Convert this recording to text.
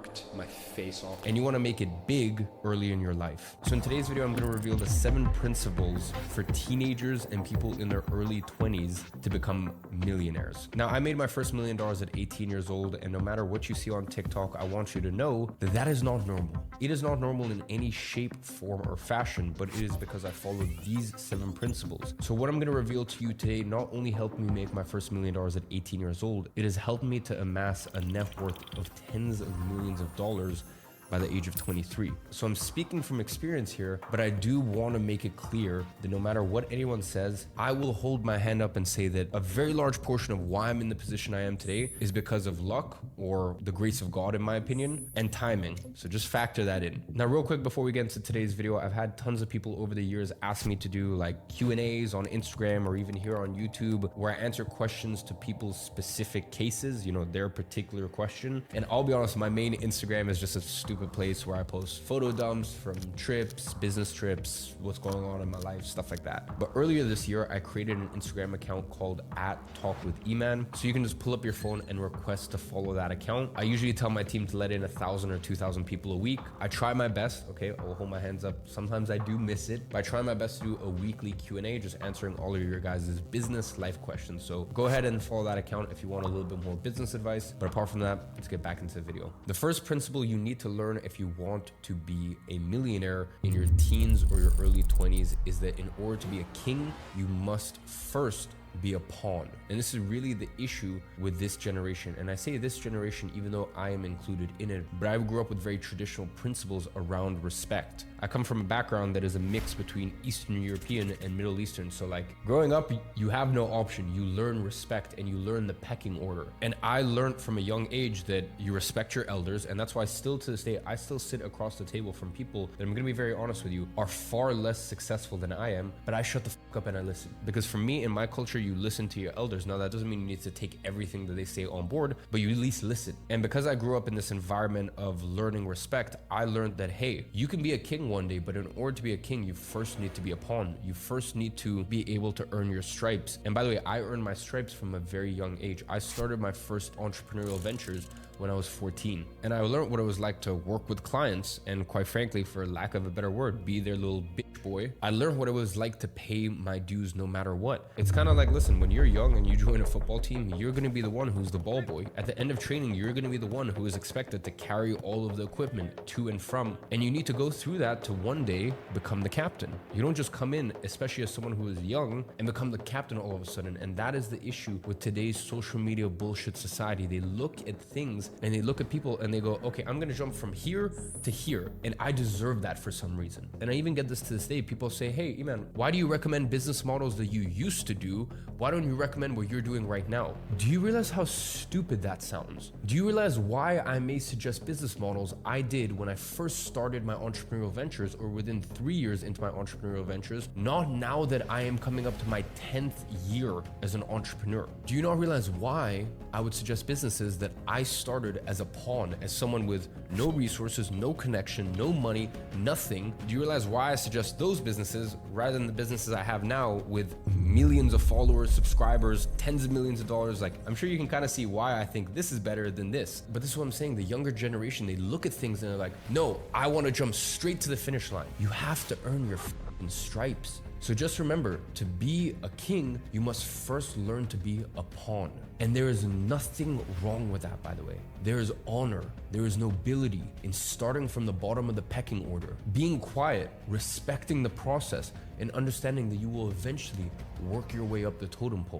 worked my face off. And you want to make it big early in your life. So in today's video, I'm going to reveal the 7 principles for teenagers and people in their early 20s to become millionaires. Now, I made my first $1 million at 18 years old, and no matter what you see on TikTok, I want you to know that that is not normal. It is not normal in any shape, form, or fashion, but it is because I followed these 7 principles. So what I'm going to reveal to you today not only helped me make my first $1 million at 18 years old, it has helped me to amass a net worth of tens of millions of dollars by the age of 23. So I'm speaking from experience here, but I do want to make it clear that no matter what anyone says, I will hold my hand up and say that a very large portion of why I'm in the position I am today is because of luck, or the grace of God in my opinion, and timing. So just factor that in. Now real quick before we get into today's video, I've had tons of people over the years ask me to do like Q&As on Instagram or even here on YouTube where I answer questions to people's specific cases, you know, their particular question. And I'll be honest, my main Instagram is just a stupid place where I post photo dumps from trips, business trips, what's going on in my life, stuff like that. But earlier this year, I created an Instagram account called @talkwithiman. So you can just pull up your phone and request to follow that account. I usually tell my team to let in 1,000 or 2,000 people a week. I try my best, okay? I'll hold my hands up. Sometimes I do miss it, but I try my best to do a weekly Q&A, just answering all of your guys' business life questions. So go ahead and follow that account if you want a little bit more business advice. But apart from that, let's get back into the video. The first principle you need to learn if you want to be a millionaire in your teens or your early 20s is that in order to be a king, you must first be a pawn. And this is really the issue with this generation. And I say this generation even though I am included in it, but I grew up with very traditional principles around respect. I come from a background that is a mix between Eastern European and Middle Eastern. So like growing up, you have no option. You learn respect and you learn the pecking order. And I learned from a young age that you respect your elders. And that's why still to this day, I still sit across the table from people that, I'm gonna be very honest with you, are far less successful than I am, but I shut the fuck up and I listen. Because for me, in my culture, you listen to your elders. Now that doesn't mean you need to take everything that they say on board, but you at least listen. And because I grew up in this environment of learning respect, I learned that, hey, you can be a king one day, but in order to be a king, you first need to be a pawn. You first need to be able to earn your stripes. And by the way, I earned my stripes from a very young age. I started my first entrepreneurial ventures when I was 14. And I learned what it was like to work with clients and, quite frankly, for lack of a better word, be their little bitch boy. I learned what it was like to pay my dues no matter what. It's kind of like, listen, when you're young and you join a football team, you're going to be the one who's the ball boy. At the end of training, you're going to be the one who is expected to carry all of the equipment to and from. And you need to go through that to one day become the captain. You don't just come in, especially as someone who is young, and become the captain all of a sudden. And that is the issue with today's social media bullshit society. They look at things and they look at people and they go, okay, I'm going to jump from here to here. And I deserve that for some reason. And I even get this to this day. People say, hey, Iman, why do you recommend business models that you used to do? Why don't you recommend what you're doing right now? Do you realize how stupid that sounds? Do you realize why I may suggest business models I did when I first started my entrepreneurial ventures, or within 3 years into my entrepreneurial ventures, not now that I am coming up to my 10th year as an entrepreneur? Do you not realize why I would suggest businesses that I started as a pawn, as someone with no resources, no connection, no money, nothing? Do you realize why I suggest those businesses rather than the businesses I have now with millions of followers, subscribers, tens of millions of dollars? Like, I'm sure you can kind of see why I think this is better than this. But this is what I'm saying. The younger generation, they look at things and they're like, no, I want to jump straight to the finish line. You have to earn your fucking stripes. So just remember, to be a king, you must first learn to be a pawn. And there is nothing wrong with that, by the way. There is honor, there is nobility in starting from the bottom of the pecking order, being quiet, respecting the process, and understanding that you will eventually work your way up the totem pole.